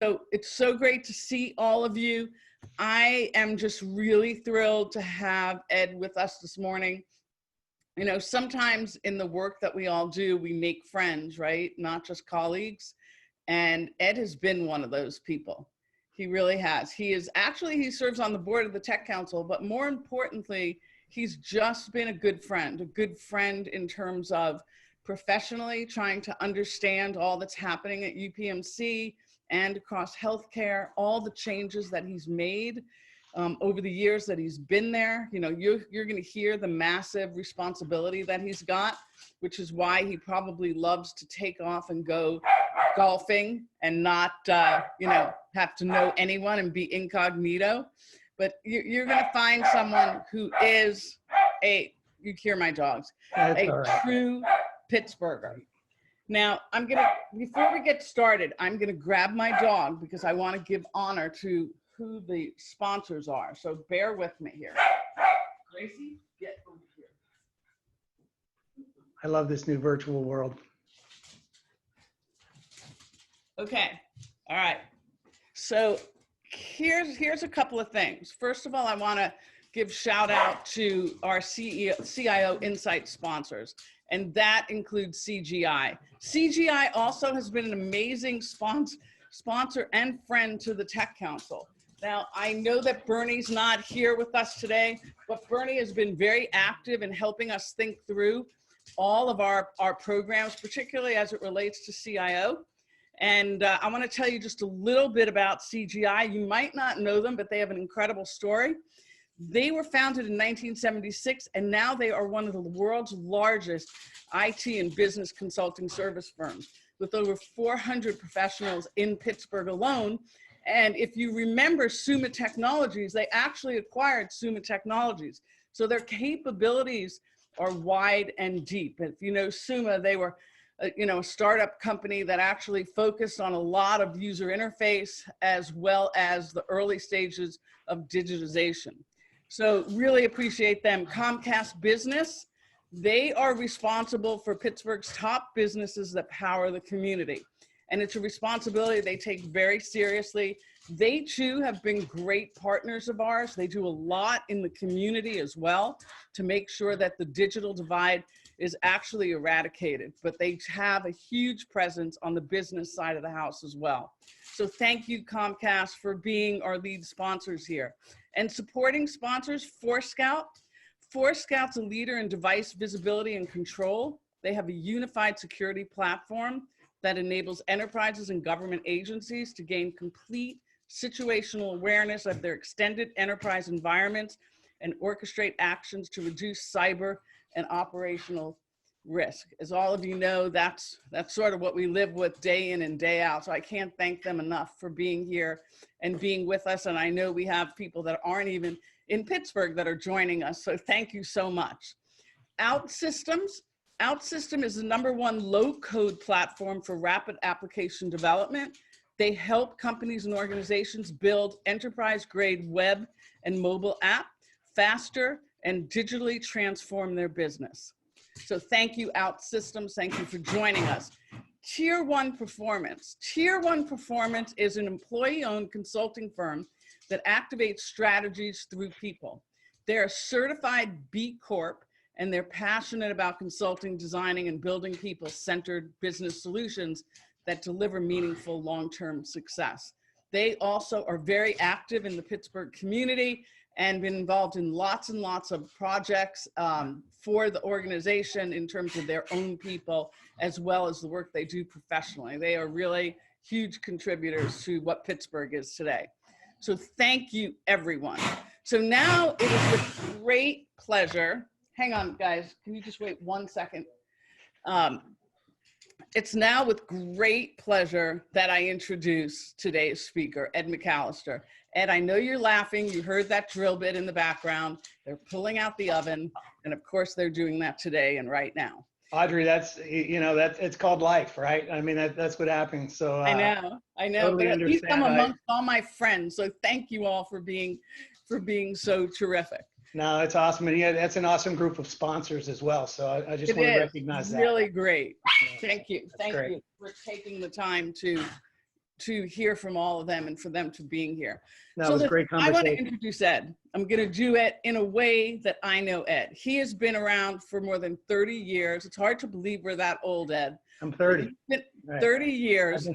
So it's so great to see all of you. I am just really thrilled to have Ed with us this morning. You know, sometimes in the work that we all do, we make friends, right? Not just colleagues. And Ed has been one of those people. He really has. He serves on the board of the Tech Council, but more importantly, he's just been a good friend in terms of professionally trying to understand all that's happening at UPMC and across healthcare, all the changes that he's made over the years that he's been there. You know, you're going to hear the massive responsibility that he's got, which is why he probably loves to take off and go golfing and not, you know, have to know anyone and be incognito. But you're going to find someone who is you hear my dogs, true Pittsburgher. Now, before we get started, I'm going to grab my dog because I want to give honor to who the sponsors are. So bear with me here. Gracie, get over here. I love this new virtual world. Okay. All right. So here's a couple of things. First of all, I want to give shout out to our CIO Insight sponsors, and that includes CGI. CGI also has been an amazing sponsor and friend to the Tech Council. Now, I know that Bernie's not here with us today, but Bernie has been very active in helping us think through all of our programs, particularly as it relates to CIO. And I want to tell you just a little bit about CGI. You might not know them, but they have an incredible story. They were founded in 1976, and now they are one of the world's largest IT and business consulting service firms with over 400 professionals in Pittsburgh alone. And if you remember Summa Technologies, they actually acquired Summa Technologies. So their capabilities are wide and deep. If you know Summa, they were a startup company that actually focused on a lot of user interface as well as the early stages of digitization. So really appreciate them. Comcast Business, they are responsible for Pittsburgh's top businesses that power the community. And it's a responsibility they take very seriously. They too have been great partners of ours. They do a lot in the community as well to make sure that the digital divide is actually eradicated, but they have a huge presence on the business side of the house as well. So thank you, Comcast, for being our lead sponsors here. And supporting sponsors, Forescout. Forescout's a leader in device visibility and control. They have a unified security platform that enables enterprises and government agencies to gain complete situational awareness of their extended enterprise environments and orchestrate actions to reduce cyber and operational risk. As all of you know, that's sort of what we live with day in and day out. So I can't thank them enough for being here and being with us. And I know we have people that aren't even in Pittsburgh that are joining us. So thank you so much. OutSystems. OutSystem is the #1 low-code platform for rapid application development. They help companies and organizations build enterprise-grade web and mobile app faster and digitally transform their business. So thank you, OutSystems. Thank you for joining us. Tier 1 Performance. Tier 1 Performance is an employee-owned consulting firm that activates strategies through people. They're a certified B Corp, and they're passionate about consulting, designing, and building people-centered business solutions that deliver meaningful long-term success. They also are very active in the Pittsburgh community and been involved in lots and lots of projects for the organization in terms of their own people, as well as the work they do professionally. They are really huge contributors to what Pittsburgh is today. So thank you, everyone. So now it is with great pleasure. Hang on, guys. Can you just wait 1 second? It's now with great pleasure that I introduce today's speaker, Ed McCallister. Ed, I know you're laughing. You heard that drill bit in the background. They're pulling out the oven. And of course, they're doing that today and right now. Audrey, it's called life, right? I mean, that's what happens. So I know. Totally, but at least I'm amongst all my friends. So thank you all for being so terrific. No, it's awesome. And yeah, that's an awesome group of sponsors as well. So I just want to recognize that. Really great. Thank you. Thank you for taking the time to to hear from all of them and for them to being here. That was a great I want to conversation. introduce Ed. I'm going to do it in a way that I know Ed. He has been around for more than 30 years. It's hard to believe we're that old, Ed. I'm 30. He's been Right. 30 years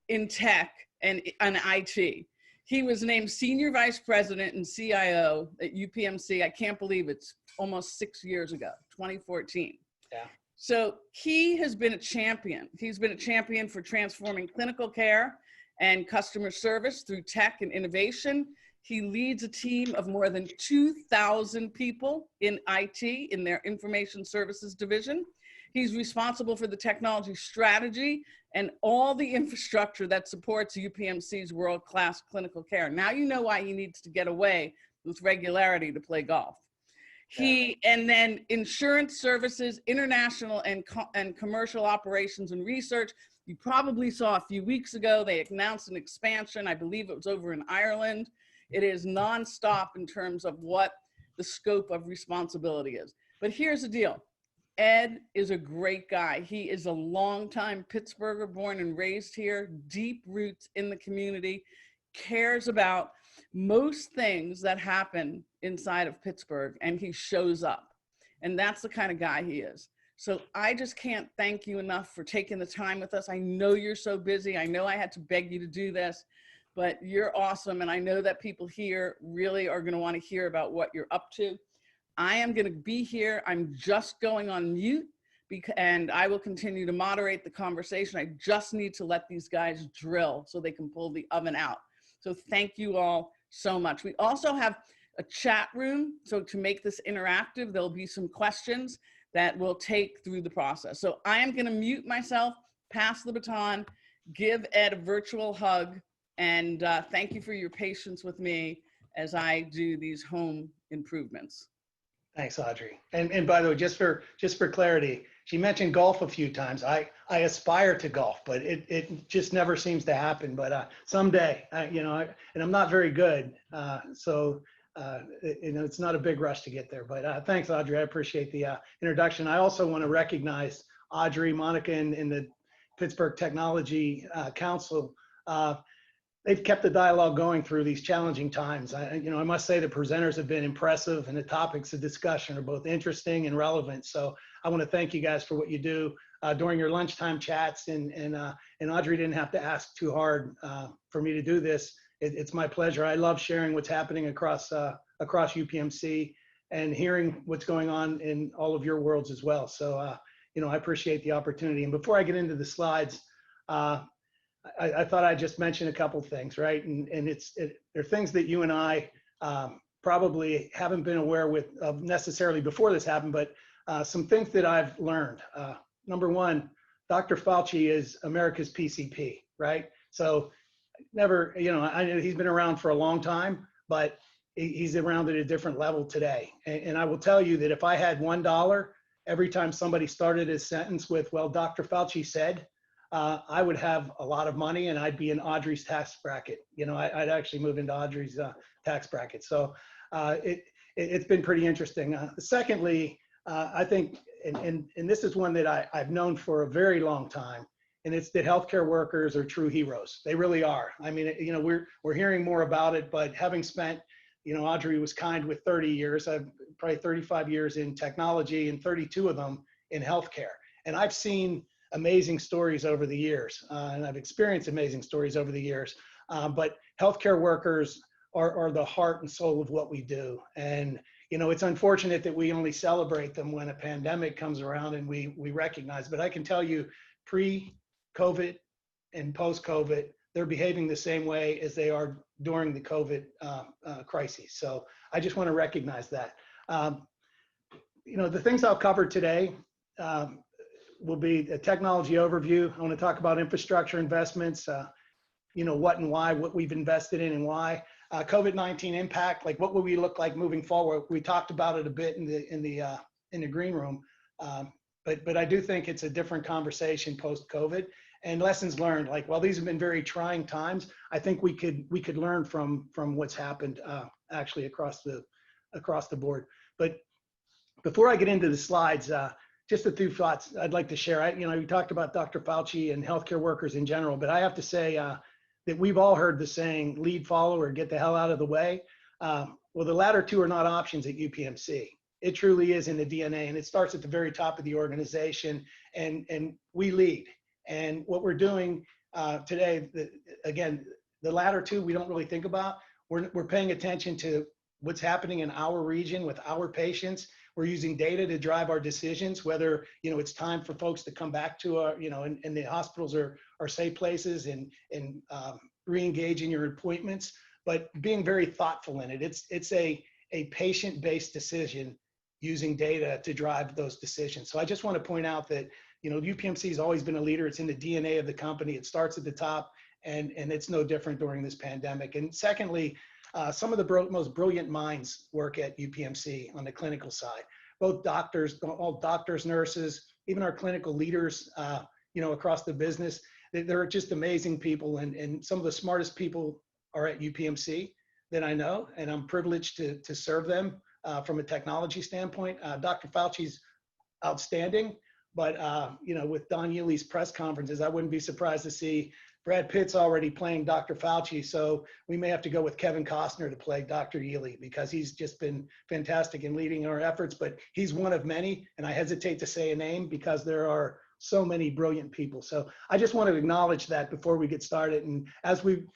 in tech and IT. He was named Senior Vice President and CIO at UPMC. I can't believe it's almost 6 years ago, 2014. Yeah. So he has been a champion. He's been a champion for transforming clinical care and customer service through tech and innovation. He leads a team of more than 2,000 people in IT in their information services division. He's responsible for the technology strategy and all the infrastructure that supports UPMC's world-class clinical care. Now you know why he needs to get away with regularity to play golf. And then insurance services, international and commercial operations and research. You probably saw a few weeks ago, they announced an expansion. I believe it was over in Ireland. It is nonstop in terms of what the scope of responsibility is. But here's the deal. Ed is a great guy. He is a longtime Pittsburgher, born and raised here, deep roots in the community, cares about most things that happen inside of Pittsburgh, and he shows up. And that's the kind of guy he is. So I just can't thank you enough for taking the time with us. I know you're so busy. I know I had to beg you to do this, but you're awesome. And I know that people here really are going to want to hear about what you're up to. I am going to be here. I'm just going on mute and I will continue to moderate the conversation. I just need to let these guys drill so they can pull the oven out. So thank you all so much. We also have a chat room. So to make this interactive, there'll be some questions that we'll take through the process. So I am going to mute myself, pass the baton, give Ed a virtual hug, and thank you for your patience with me as I do these home improvements. Thanks, Audrey. And by the way, just for clarity, she mentioned golf a few times. I aspire to golf, but it just never seems to happen. But someday, and I'm not very good, so it's not a big rush to get there. But thanks, Audrey. I appreciate the introduction. I also want to recognize Audrey, Monica, and the Pittsburgh Technology Council. They've kept the dialogue going through these challenging times. I must say the presenters have been impressive and the topics of discussion are both interesting and relevant. So I want to thank you guys for what you do during your lunchtime chats. And Audrey didn't have to ask too hard for me to do this. It's my pleasure. I love sharing what's happening across UPMC and hearing what's going on in all of your worlds as well. So, I appreciate the opportunity. And before I get into the slides, I thought I'd just mention a couple things, right? And they're things that you and I probably haven't been aware of necessarily before this happened, but some things that I've learned. Number one, Dr. Fauci is America's PCP, right? So never, I know he's been around for a long time, but he's around at a different level today. And I will tell you that if I had $1 every time somebody started his sentence with, well, Dr. Fauci said, I would have a lot of money and I'd be in Audrey's tax bracket. I'd actually move into Audrey's tax bracket. So it's been pretty interesting. Secondly, I think, and this is one that I've known for a very long time, and it's that healthcare workers are true heroes. They really are. I mean, we're hearing more about it, but having spent, Audrey was kind with 30 years, I've probably 35 years in technology and 32 of them in healthcare. And I've seen amazing stories over the years, and I've experienced amazing stories over the years. But healthcare workers are the heart and soul of what we do. And, it's unfortunate that we only celebrate them when a pandemic comes around and we recognize, but I can tell you pre-COVID and post-COVID, they're behaving the same way as they are during the COVID crisis. So I just want to recognize that. The things I'll cover today, will be a technology overview. I want to talk about infrastructure investments, what and why, what we've invested in and why. COVID-19 impact, like what will we look like moving forward? We talked about it a bit in the green room, but I do think it's a different conversation post-COVID and lessons learned. Like, while these have been very trying times, I think we could learn from what's happened actually across the board. But before I get into the slides, just a few thoughts I'd like to share. We talked about Dr. Fauci and healthcare workers in general, but I have to say, that we've all heard the saying, lead, follow, or get the hell out of the way. Well, the latter two are not options at UPMC. It truly is in the DNA, and it starts at the very top of the organization, and we lead. And what we're doing today, again, the latter two we don't really think about. We're paying attention to what's happening in our region with our patients. We're using data to drive our decisions, whether, it's time for folks to come back to our, and the hospitals are safe places, and re-engage in your appointments, but being very thoughtful in it. It's a patient-based decision using data to drive those decisions. So I just want to point out that, UPMC has always been a leader. It's in the DNA of the company. It starts at the top, and it's no different during this pandemic. And secondly, some of the most brilliant minds work at UPMC on the clinical side, both doctors, all doctors, nurses, even our clinical leaders, across the business. They're just amazing people, and some of the smartest people are at UPMC that I know, and I'm privileged to serve them from a technology standpoint. Dr. Fauci's outstanding, but with Don Yealy's press conferences, I wouldn't be surprised to see Brad Pitt's already playing Dr. Fauci, so we may have to go with Kevin Costner to play Dr. Yealy, because he's just been fantastic in leading our efforts, but he's one of many, and I hesitate to say a name because there are so many brilliant people. So I just want to acknowledge that before we get started. And as we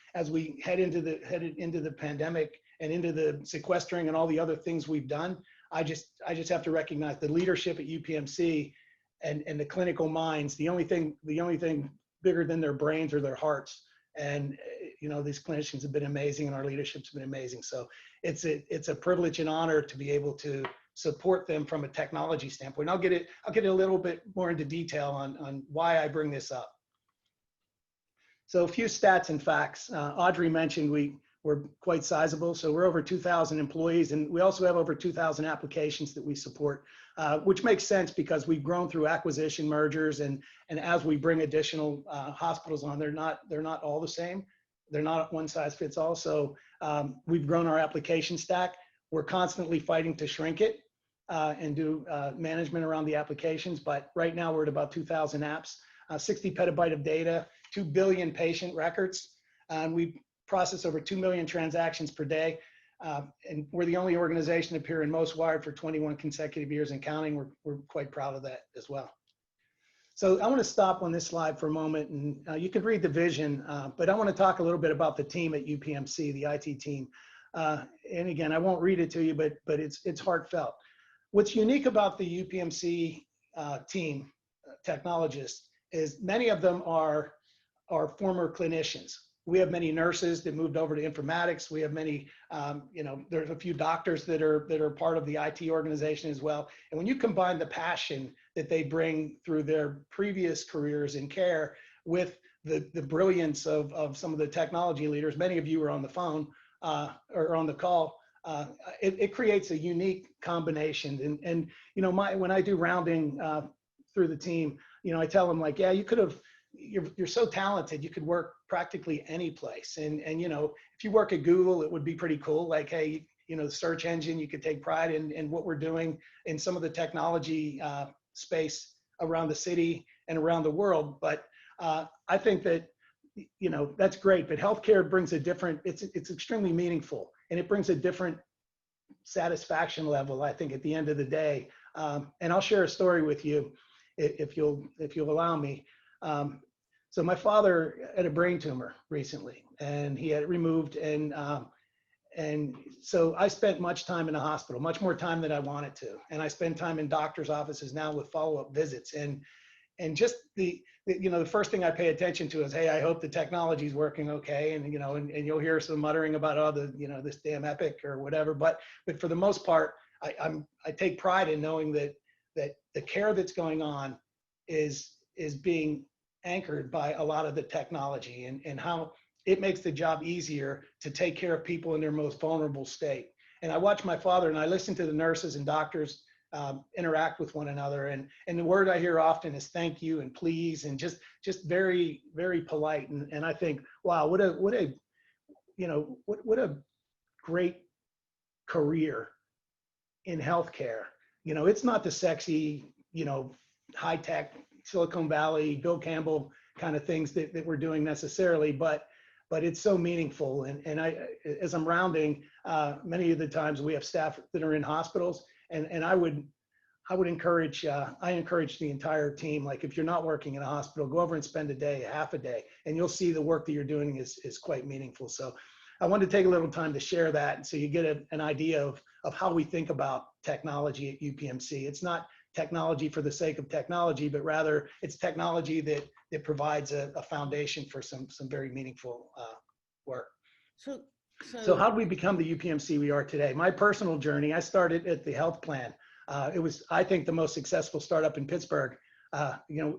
head into the pandemic and into the sequestering and all the other things we've done, I just have to recognize the leadership at UPMC and the clinical minds. The only thing bigger than their brains or their hearts. And these clinicians have been amazing, and our leadership's been amazing. So it's a privilege and honor to be able to support them from a technology standpoint. I'll get a little bit more into detail on why I bring this up. So a few stats and facts. Audrey mentioned we're quite sizable. So we're over 2,000 employees, and we also have over 2,000 applications that we support, which makes sense because we've grown through acquisition, mergers, and as we bring additional hospitals on, they're not all the same. They're not one size fits all. So we've grown our application stack. We're constantly fighting to shrink it and do management around the applications. But right now we're at about 2,000 apps, 60 petabyte of data, 2 billion patient records. And we process over 2 million transactions per day. And we're the only organization to appear in Most Wired for 21 consecutive years and counting. We're quite proud of that as well. So I want to stop on this slide for a moment, and you can read the vision, but I want to talk a little bit about the team at UPMC, the IT team. And again, I won't read it to you, but it's heartfelt. What's unique about the UPMC team, technologists, is many of them are former clinicians. We have many nurses that moved over to informatics. We have many, there's a few doctors that are part of the IT organization as well. And when you combine the passion that they bring through their previous careers in care with the brilliance of some of the technology leaders, many of you are on the phone or on the call, it creates a unique combination. And when I do rounding through the team, I tell them, like, yeah, you're so talented, you could work practically any place. And if you work at Google, it would be pretty cool. Like, hey, the search engine, you could take pride in what we're doing in some of the technology space around the city and around the world. But I think that, that's great, but healthcare brings a different, it's extremely meaningful, and it brings a different satisfaction level, I think, at the end of the day. And I'll share a story with you if you'll allow me. So my father had a brain tumor recently, and he had it removed. And so I spent much time in the hospital, much more time than I wanted to. And I spend time in doctor's offices now with follow-up visits. And just the first thing I pay attention to is, hey, I hope the technology is working okay. And, and you'll hear some muttering about, oh, this damn Epic or whatever. But for the most part, I take pride in knowing that the care that's going on is being anchored by a lot of the technology, and how it makes the job easier to take care of people in their most vulnerable state. And I watch my father, and I listen to the nurses and doctors interact with one another. And the word I hear often is thank you and please, and just very, very polite. And I think, wow, what a great career in healthcare. It's not the sexy, high tech Silicon Valley, Bill Campbell kind of things that we're doing necessarily, but but it's so meaningful. And as I'm rounding, many of the times we have staff that are in hospitals, and I would encourage, I encourage the entire team, like if you're not working in a hospital, go over and spend a day, half a day, and you'll see the work that you're doing is quite meaningful. So I wanted to take a little time to share that, so you get an idea of how we think about technology at UPMC. It's not technology for the sake of technology, but rather it's technology that provides a foundation for some very meaningful work. So how did we become the UPMC we are today? My personal journey, I started at the health plan. It was, I think, the most successful startup in Pittsburgh.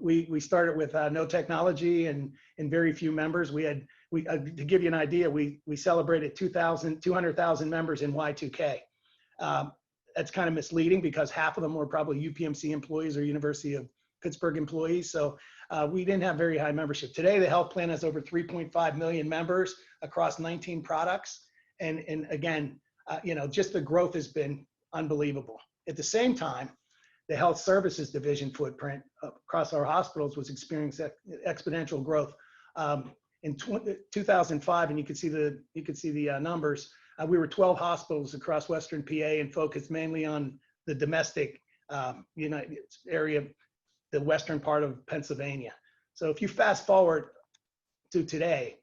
We started with no technology and very few members. To give you an idea, we celebrated 200,000 members in Y2K. That's kind of misleading because half of them were probably UPMC employees or University of Pittsburgh employees. So we didn't have very high membership. Today, the health plan has over 3.5 million members across 19 products. And again, just the growth has been unbelievable. At the same time, the health services division footprint across our hospitals was experiencing exponential growth. In 2005, and you can see the numbers. We were 12 hospitals across Western PA and focused mainly on the domestic area, the western part of Pennsylvania. So if you fast forward to today,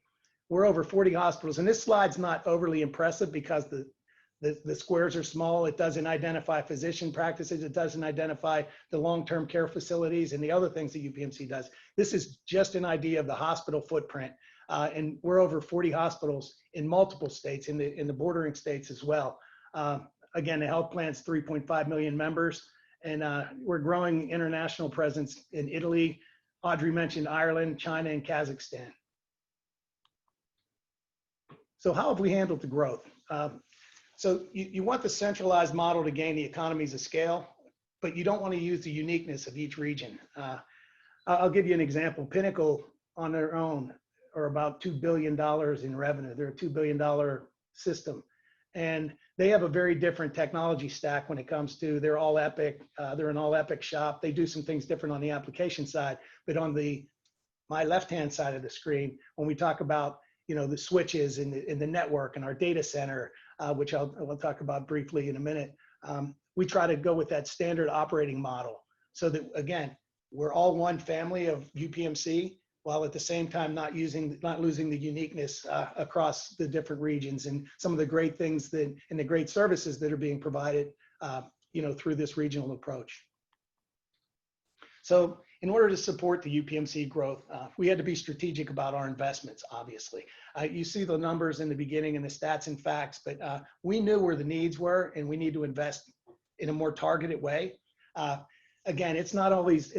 we're over 40 hospitals, and this slide's not overly impressive because the squares are small. It doesn't identify physician practices. It doesn't identify the long-term care facilities and the other things that UPMC does. This is just an idea of the hospital footprint. And we're over 40 hospitals in multiple states, in the bordering states as well. Again, the health plan's 3.5 million members, and we're growing international presence in Italy. Audrey mentioned Ireland, China, and Kazakhstan. So how have we handled the growth? So you want the centralized model to gain the economies of scale, but you don't want to use the uniqueness of each region. I'll give you an example. Pinnacle on their own are about $2 billion in revenue. They're a $2 billion system. And they have a very different technology stack when it comes to, they're all Epic. They're an all Epic shop. They do some things different on the application side, but on my left-hand side of the screen, when we talk about the switches in the network and our data center, which I'll talk about briefly in a minute, we try to go with that standard operating model so that, again, we're all one family of UPMC, while at the same time not losing the uniqueness across the different regions and some of the great things and the great services that are being provided, through this regional approach. So in order to support the UPMC growth, we had to be strategic about our investments, obviously. You see the numbers in the beginning and the stats and facts, but we knew where the needs were, and we need to invest in a more targeted way. Again, it's not always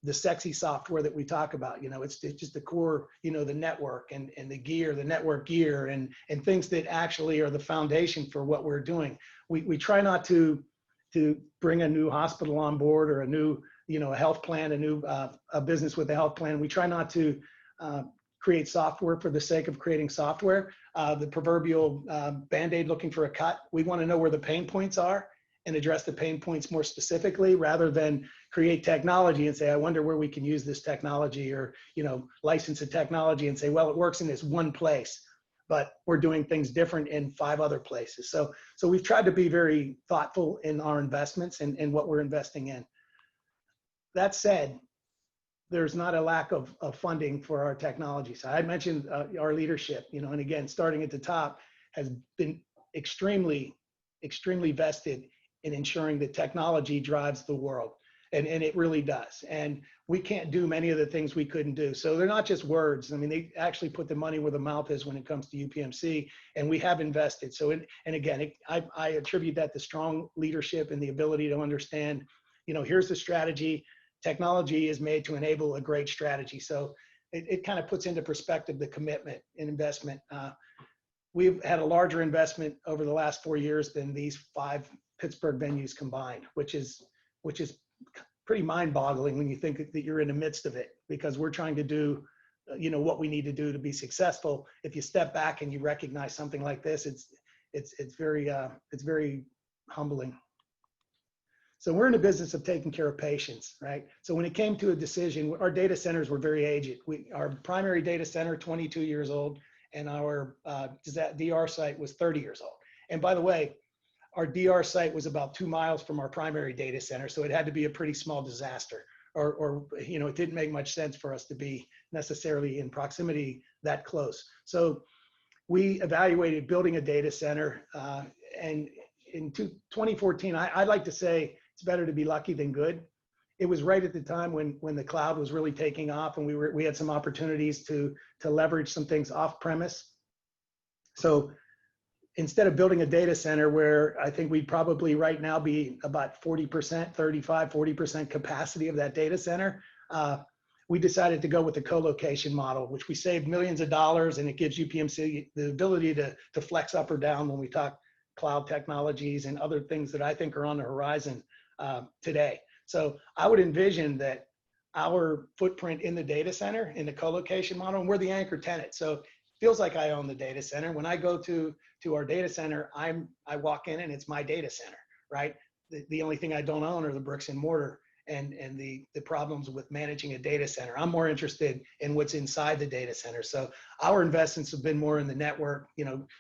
the sexy software that we talk about. It's just the core, the network and the network gear and things that actually are the foundation for what we're doing. We try not to bring a new hospital on board or a new, a health plan, a business with a health plan. We try not to create software for the sake of creating software. The proverbial Band-Aid looking for a cut. We want to know where the pain points are and address the pain points more specifically, rather than create technology and say, I wonder where we can use this technology, or license a technology and say, well, it works in this one place, but we're doing things different in 5 other places. So we've tried to be very thoughtful in our investments and what we're investing in. That said, there's not a lack of funding for our technology. So I mentioned our leadership, and again, starting at the top, has been extremely vested in ensuring that technology drives the world. And it really does. And we can't do many of the things we couldn't do. So they're not just words. I mean, they actually put the money where the mouth is when it comes to UPMC, and we have invested. So, and again, I attribute that to strong leadership and the ability to understand, here's the strategy. Technology is made to enable a great strategy. So it kind of puts into perspective the commitment and investment. We've had a larger investment over the last 4 years than these 5 Pittsburgh venues combined, which is pretty mind-boggling when you think that you're in the midst of it, because we're trying to do, what we need to do to be successful. If you step back and you recognize something like this, it's very humbling. So we're in the business of taking care of patients, right? So when it came to a decision, our data centers were very aged. Our primary data center, 22 years old, and our DR site was 30 years old. And by the way, our DR site was about 2 miles from our primary data center, so it had to be a pretty small disaster, or it didn't make much sense for us to be necessarily in proximity that close. So we evaluated building a data center, and in 2014, I'd like to say it's better to be lucky than good. It was right at the time when the cloud was really taking off, and we had some opportunities to leverage some things off premise. So instead of building a data center where I think we'd probably right now be about 40%, 40% capacity of that data center, we decided to go with the co-location model, which we saved millions of dollars, and it gives UPMC the ability to flex up or down when we talk cloud technologies and other things that I think are on the horizon today. So I would envision that our footprint in the data center, in the co-location model, and we're the anchor tenant. So it feels like I own the data center. When I go to our data center, I walk in and it's my data center, right? The only thing I don't own are the bricks and mortar and the problems with managing a data center. I'm more interested in what's inside the data center. So our investments have been more in the network,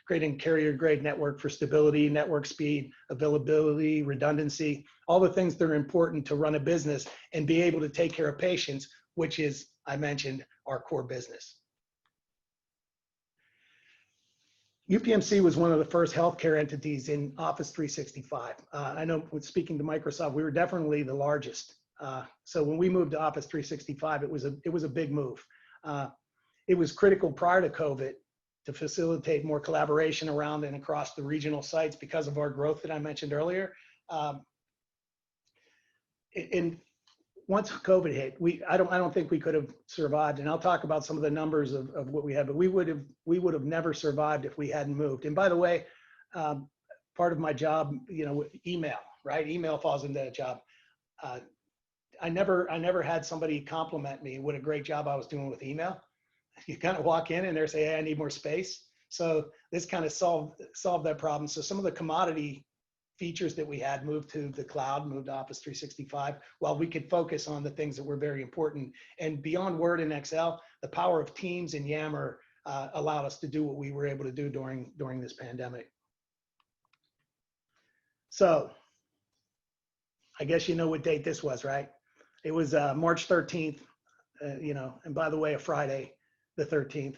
creating carrier grade network for stability, network speed, availability, redundancy, all the things that are important to run a business and be able to take care of patients, which is, I mentioned, our core business. UPMC was one of the first healthcare entities in Office 365. I know when speaking to Microsoft, we were definitely the largest. So when we moved to Office 365, it was a big move. It was critical prior to COVID to facilitate more collaboration around and across the regional sites because of our growth that I mentioned earlier. And once COVID hit, I don't think we could have survived. And I'll talk about some of the numbers of what we had, but we would have never survived if we hadn't moved. And by the way, part of my job, email, right? Email falls into that job. I never had somebody compliment me what a great job I was doing with email. You kind of walk in and they say, hey, I need more space. So this kind of solved that problem. So some of the commodity features that we had moved to the cloud, moved to Office 365, while we could focus on the things that were very important. And beyond Word and Excel, the power of Teams and Yammer allowed us to do what we were able to do during this pandemic. So I guess you know what date this was, right? It was March 13th, and by the way, a Friday, the 13th.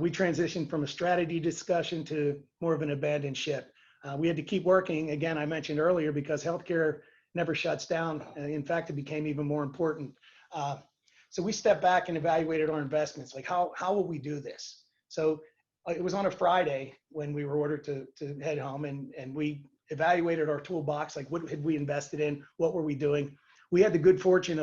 We transitioned from a strategy discussion to more of an abandoned ship. We had to keep working, again, I mentioned earlier, because healthcare never shuts down. In fact, it became even more important. So we stepped back and evaluated our investments. Like, how will we do this? So it was on a Friday when we were ordered to head home, and we evaluated our toolbox. Like, what had we invested in? What were we doing? We had the good fortune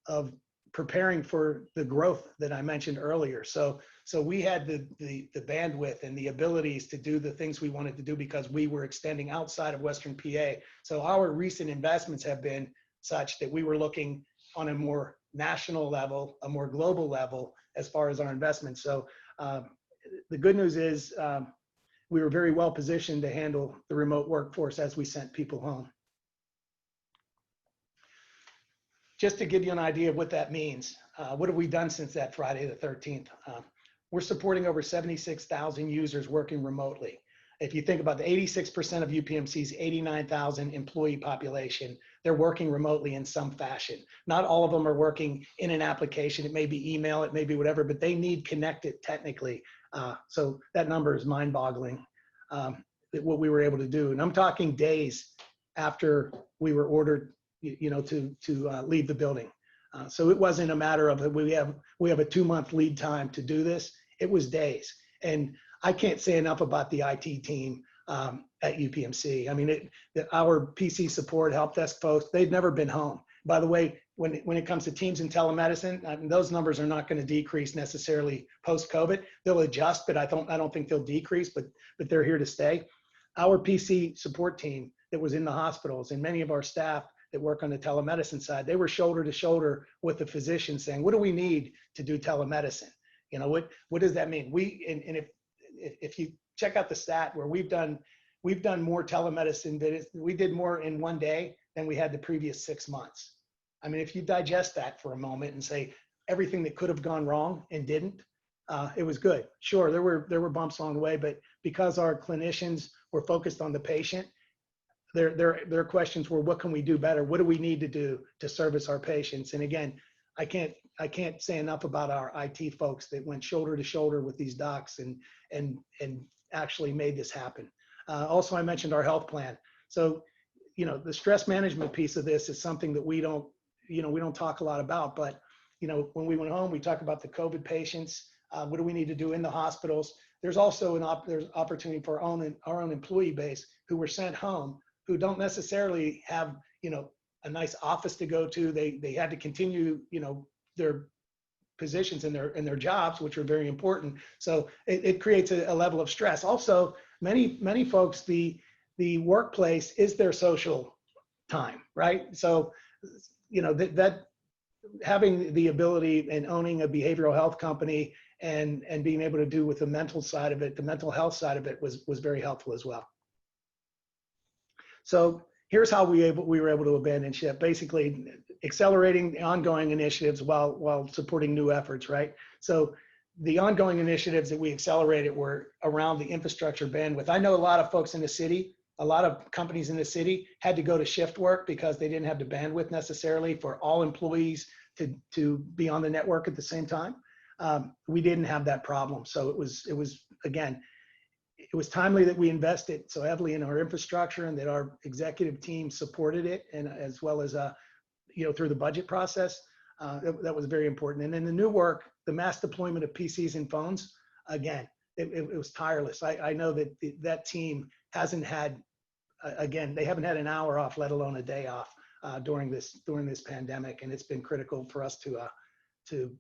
of preparing for the growth that I mentioned earlier. So we had the bandwidth and the abilities to do the things we wanted to do because we were extending outside of Western PA. So our recent investments have been such that we were looking on a more national level, a more global level as far as our investments. So the good news is we were very well positioned to handle the remote workforce as we sent people home. Just to give you an idea of what that means, what have we done since that Friday the 13th? We're supporting over 76,000 users working remotely. If you think about the 86% of UPMC's 89,000 employee population, they're working remotely in some fashion. Not all of them are working in an application. It may be email, it may be whatever, but they need connected technically. So that number is mind-boggling, what we were able to do. And I'm talking days after we were ordered to leave the building. So it wasn't a matter of we have a 2-month lead time to do this. It was days. And I can't say enough about the IT team at UPMC. I mean, our PC support, help desk folks, they've never been home. By the way, when it comes to Teams and telemedicine, I mean, those numbers are not going to decrease necessarily post-COVID. They'll adjust, but I don't think they'll decrease, but they're here to stay. Our PC support team that was in the hospitals and many of our staff that work on the telemedicine side, they were shoulder to shoulder with the physicians saying, what do we need to do telemedicine? What does that mean? If you check out the stat where we've done more telemedicine, we did more in one day than we had the previous 6 months. I mean, if you digest that for a moment and say everything that could have gone wrong and didn't, it was good. Sure, there were bumps along the way, but because our clinicians were focused on the patient, their questions were, what can we do better? What do we need to do to service our patients? And again, I can't say enough about our IT folks that went shoulder to shoulder with these docs and actually made this happen. Also, I mentioned our health plan. So, you know, the stress management piece of this is something that we don't talk a lot about, but, you know, when we went home, we talked about the COVID patients. What do we need to do in the hospitals? There's also there's opportunity for our own employee base who were sent home, who don't necessarily have, you know, a nice office to go to. They had to continue, you know, their positions in their jobs, which are very important. So it creates a level of stress. Also, many folks, the workplace is their social time, right? So, you know, that having the ability and owning a behavioral health company and being able to do with the mental side of it, the mental health side of it was very helpful as well. So here's how we were able to abandon ship, basically accelerating the ongoing initiatives while supporting new efforts, right? So the ongoing initiatives that we accelerated were around the infrastructure bandwidth. I know a lot of folks in the city, a lot of companies in the city had to go to shift work because they didn't have the bandwidth necessarily for all employees to be on the network at the same time. We didn't have that problem. So it was again, it was timely that we invested so heavily in our infrastructure and that our executive team supported it, and as well as you know, through the budget process. That was very important. And then the new work, the mass deployment of PCs and phones, again, it was tireless. I know that that team hasn't had, again, they haven't had an hour off, let alone a day off during this pandemic, and it's been critical for us to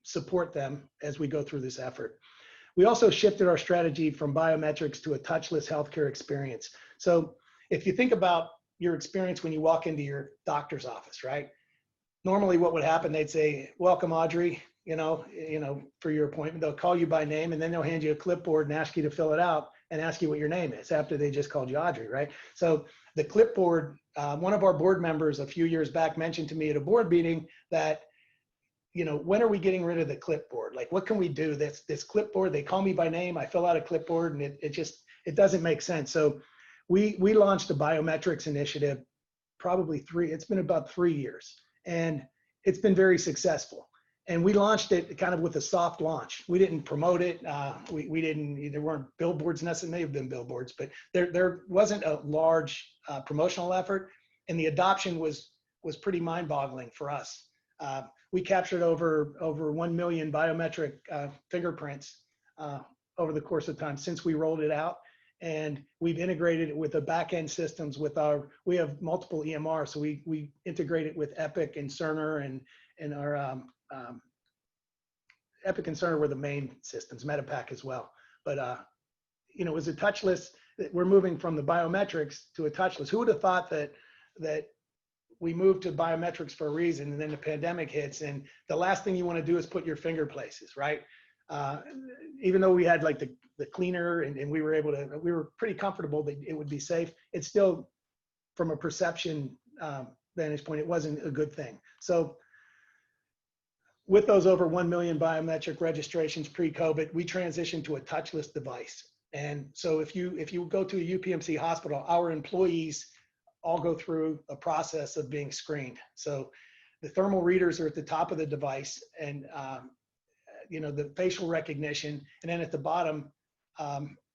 support them as we go through this effort. We also shifted our strategy from biometrics to a touchless healthcare experience. So if you think about your experience when you walk into your doctor's office, right? Normally what would happen, they'd say, welcome, Audrey, you know, for your appointment. They'll call you by name, and then they'll hand you a clipboard and ask you to fill it out and ask you what your name is after they just called you Audrey, right? So the clipboard, one of our board members a few years back mentioned to me at a board meeting that, you know, when are we getting rid of the clipboard? Like, what can we do? This clipboard, they call me by name, I fill out a clipboard, and it doesn't make sense. So we launched a biometrics initiative, it's been about 3 years, and it's been very successful. And we launched it kind of with a soft launch. We didn't promote it. There weren't billboards necessarily, may have been billboards, but there wasn't a large promotional effort. And the adoption was pretty mind-boggling for us. We captured over 1 million biometric fingerprints over the course of time since we rolled it out. And we've integrated it with the back-end systems we have multiple EMRs. So we integrate it with Epic and Cerner, and our Epic and Cerner were the main systems, Metapack as well. But, you know, it was a touchless, we're moving from the biometrics to a touchless. Who would have thought that we moved to biometrics for a reason, and then the pandemic hits, and the last thing you want to do is put your finger places, right? Even though we had like the cleaner and we were pretty comfortable that it would be safe, it's still, from a perception vantage point, it wasn't a good thing. So with those over 1 million biometric registrations pre-COVID, we transitioned to a touchless device. And so if you go to a UPMC hospital, our employees all go through a process of being screened. So the thermal readers are at the top of the device, and you know, the facial recognition, and then at the bottom,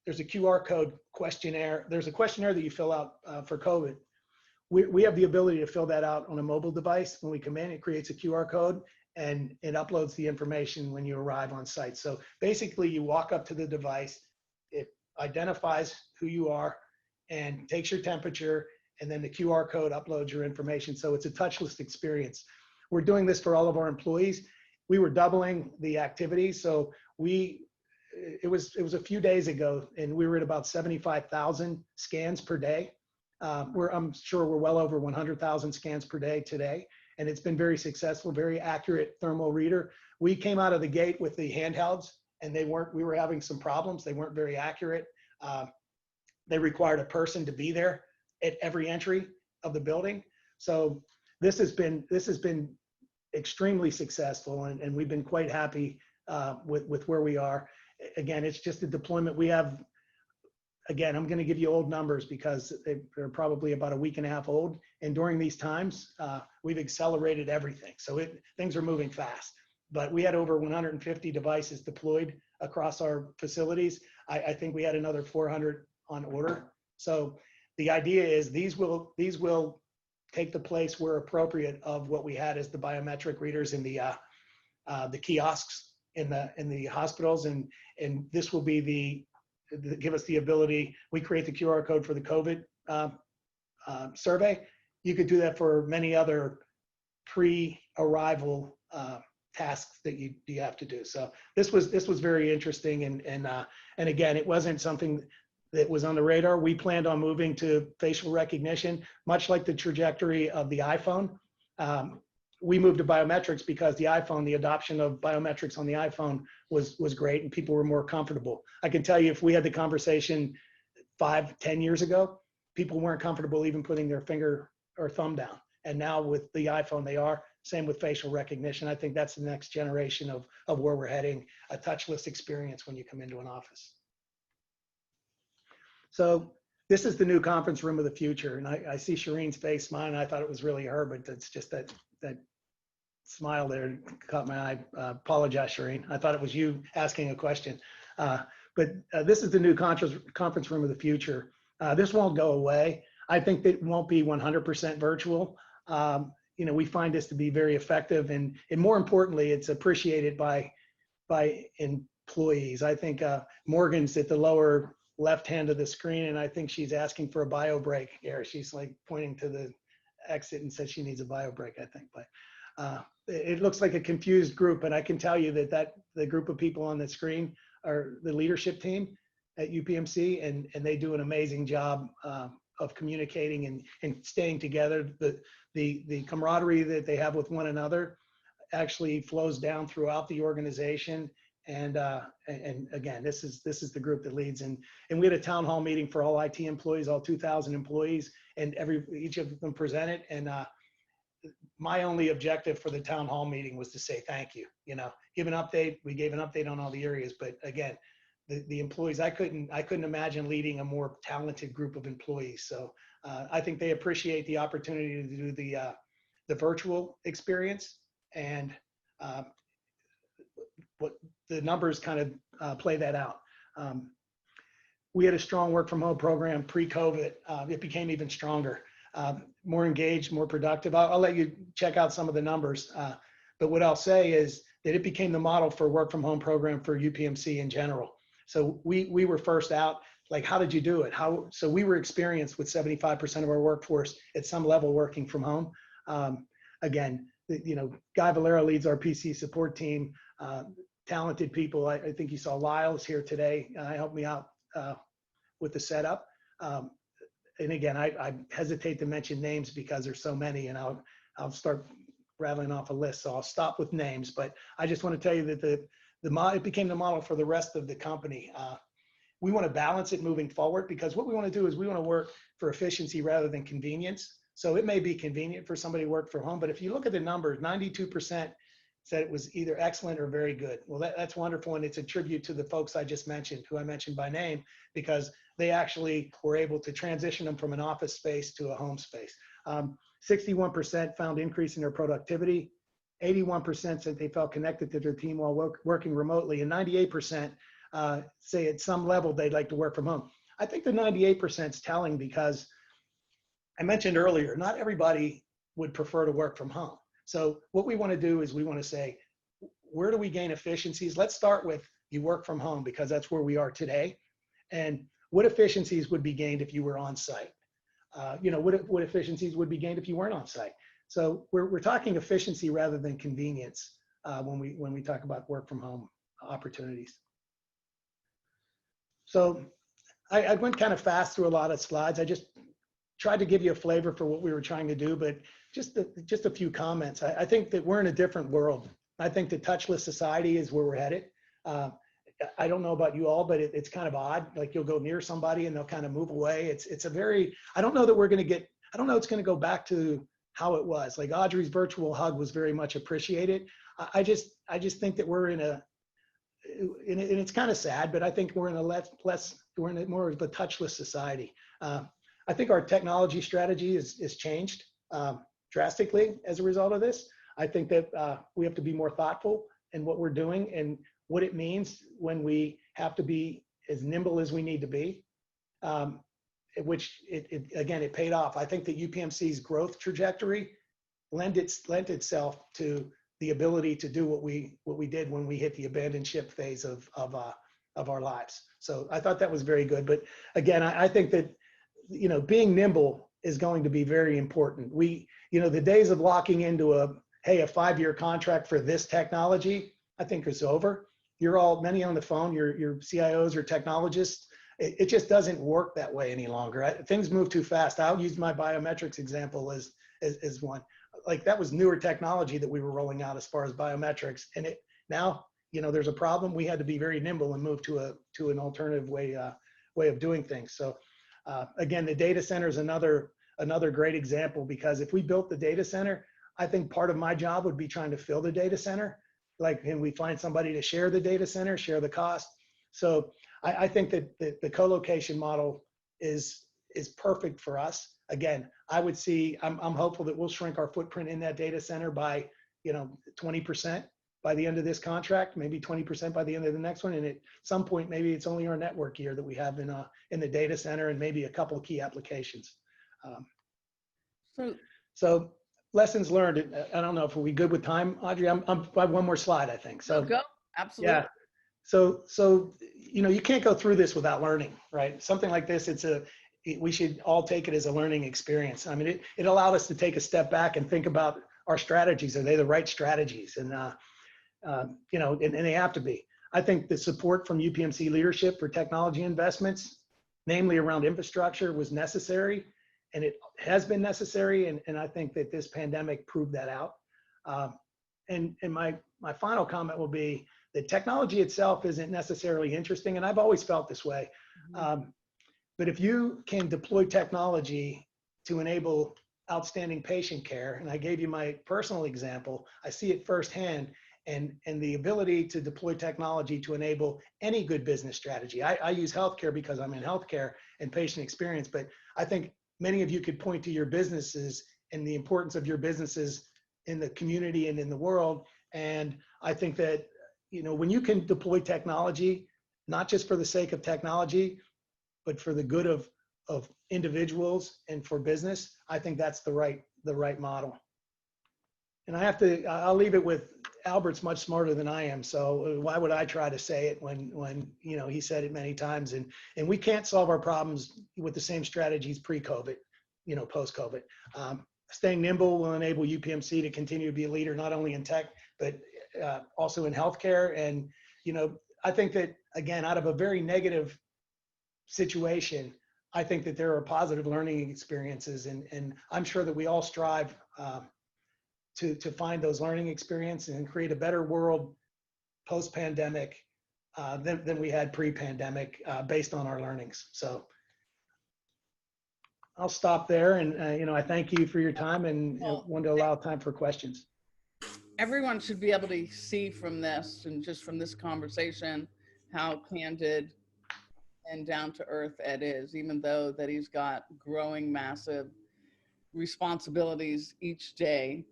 there's a QR code questionnaire. There's a questionnaire that you fill out for COVID. We have the ability to fill that out on a mobile device. When we come in, it creates a QR code, and it uploads the information when you arrive on site. So basically, you walk up to the device, it identifies who you are and takes your temperature, and then the QR code uploads your information. So it's a touchless experience. We're doing this for all of our employees. We were doubling the activities. So it was a few days ago, and we were at about 75,000 scans per day. I'm sure we're well over 100,000 scans per day today. And it's been very successful, very accurate thermal reader. We came out of the gate with the handhelds, and we were having some problems. They weren't very accurate. They required a person to be there at every entry of the building. So this has been extremely successful, and we've been quite happy with where we are. Again, it's just a deployment. We have, again, I'm going to give you old numbers because they're probably about a week and a half old. And during these times, we've accelerated everything. So things are moving fast. But we had over 150 devices deployed across our facilities. I think we had another 400 on order. So the idea is these will take the place where appropriate of what we had as the biometric readers in the kiosks in the hospitals, and this will be give us the ability. We create the QR code for the COVID survey. You could do that for many other pre-arrival tasks that you have to do. So this was very interesting, and again, it wasn't something that was on the radar. We planned on moving to facial recognition, much like the trajectory of the iPhone. We moved to biometrics because the adoption of biometrics on the iPhone was great, and people were more comfortable. I can tell you, if we had the conversation 5-10 years ago, people weren't comfortable even putting their finger or thumb down. And now with the iPhone, they are. Same with facial recognition. I think that's the next generation of where we're heading, a touchless experience when you come into an office. So this is the new conference room of the future. And I see Shireen's face smiling. I thought it was really her, but it's just that smile there caught my eye. Apologize, Shireen. I thought it was you asking a question. But this is the new conference room of the future. This won't go away. I think that it won't be 100% virtual. We find this to be very effective, and more importantly, it's appreciated by employees. I think Morgan's at the lower left hand of the screen, and I think she's asking for a bio break here. She's like pointing to the exit and says she needs a bio break, I think. But it looks like a confused group, and I can tell you that the group of people on the screen are the leadership team at UPMC, and they do an amazing job of communicating and staying together. The camaraderie that they have with one another actually flows down throughout the organization. And again, this is the group that leads. And we had a town hall meeting for all IT employees, all 2,000 employees, and each of them presented. And my only objective for the town hall meeting was to say thank you. Give an update. We gave an update on all the areas, but again, the employees, I couldn't imagine leading a more talented group of employees. So I think they appreciate the opportunity to do the virtual experience, and what the numbers kind of play that out. We had a strong work from home program pre-COVID. It became even stronger, more engaged, more productive. I'll let you check out some of the numbers. But what I'll say is that it became the model for work from home program for UPMC in general. So we were first out, like, how did you do it? So we were experienced with 75% of our workforce at some level working from home. Again, Guy Valera leads our PC support team, talented people. I think you saw Lyle's here today. Helped me out with the setup. And again, I hesitate to mention names because there's so many, and I'll start rattling off a list. So I'll stop with names, but I just want to tell you that it became the model for the rest of the company. We want to balance it moving forward, because what we want to do is we want to work for efficiency rather than convenience. So it may be convenient for somebody to work from home, but if you look at the numbers, 92% said it was either excellent or very good. Well, that's wonderful, and it's a tribute to the folks I just mentioned, who I mentioned by name, because they actually were able to transition them from an office space to a home space. 61% found increase in their productivity. 81% said they felt connected to their team while working remotely, and 98% say at some level they'd like to work from home. I think the 98% is telling, because I mentioned earlier, not everybody would prefer to work from home. So what we want to do is we want to say, where do we gain efficiencies? Let's start with you work from home, because that's where we are today. And what efficiencies would be gained if you were on site? What efficiencies would be gained if you weren't on site? So we're talking efficiency rather than convenience when we talk about work from home opportunities. So I went kind of fast through a lot of slides. I just tried to give you a flavor for what we were trying to do, but just a few comments. I think that we're in a different world. I think the touchless society is where we're headed. I don't know about you all, but it's kind of odd. Like, you'll go near somebody and they'll kind of move away. It's a very, I don't know that we're going to get, I don't know it's going to go back to how it was. Like Audrey's virtual hug was very much appreciated. I just think that we're in a, and it's kind of sad, but I think we're in a more of a touchless society. I think our technology strategy is changed drastically as a result of this. I think that we have to be more thoughtful in what we're doing and what it means when we have to be as nimble as we need to be, which again, it paid off. I think that UPMC's growth trajectory lent itself to the ability to do what we did when we hit the abandoned ship phase of our lives. So I thought that was very good. But again, I think that, you know, being nimble is going to be very important. The days of locking into a 5-year contract for this technology, I think is over. You're all, many on the phone, your CIOs or technologists, it just doesn't work that way any longer. Things move too fast. I'll use my biometrics example as one. Like that was newer technology that we were rolling out as far as biometrics. And now, you know, there's a problem. We had to be very nimble and move to an alternative way of doing things. So again, the data center is another great example, because if we built the data center, I think part of my job would be trying to fill the data center. Like, can we find somebody to share the data center, share the cost? So I think that the co-location model is perfect for us. Again, I would see, I'm hopeful that we'll shrink our footprint in that data center by, 20% by the end of this contract, maybe 20% by the end of the next one. And at some point, maybe it's only our network gear that we have in the data center, and maybe a couple of key applications. So lessons learned. I don't know if we good with time, Audrey. I have one more slide, I think. So go. Absolutely. Yeah. So you can't go through this without learning, right? Something like this, we should all take it as a learning experience. I mean, it allowed us to take a step back and think about our strategies. Are they the right strategies? And and they have to be. I think the support from UPMC leadership for technology investments, namely around infrastructure, was necessary, and it has been necessary. And I think that this pandemic proved that out. And my final comment will be that technology itself isn't necessarily interesting, and I've always felt this way. But if you can deploy technology to enable outstanding patient care, and I gave you my personal example, I see it firsthand, and the ability to deploy technology to enable any good business strategy. I use healthcare because I'm in healthcare and patient experience, but I think many of you could point to your businesses and the importance of your businesses in the community and in the world. And I think that, when you can deploy technology, not just for the sake of technology, but for the good of individuals and for business, I think that's the right model. And I'll leave it with Albert's much smarter than I am. So why would I try to say it when he said it many times, and we can't solve our problems with the same strategies pre-COVID, post-COVID. Staying nimble will enable UPMC to continue to be a leader, not only in tech, but also in healthcare. And, I think that, again, out of a very negative situation, I think that there are positive learning experiences, and I'm sure that we all strive to find those learning experiences and create a better world post-pandemic than we had pre-pandemic based on our learnings. So I'll stop there, and I thank you for your time, and want to allow time for questions. Everyone should be able to see from this, and just from this conversation, how candid and down to earth Ed is, even though that he's got growing massive responsibilities each day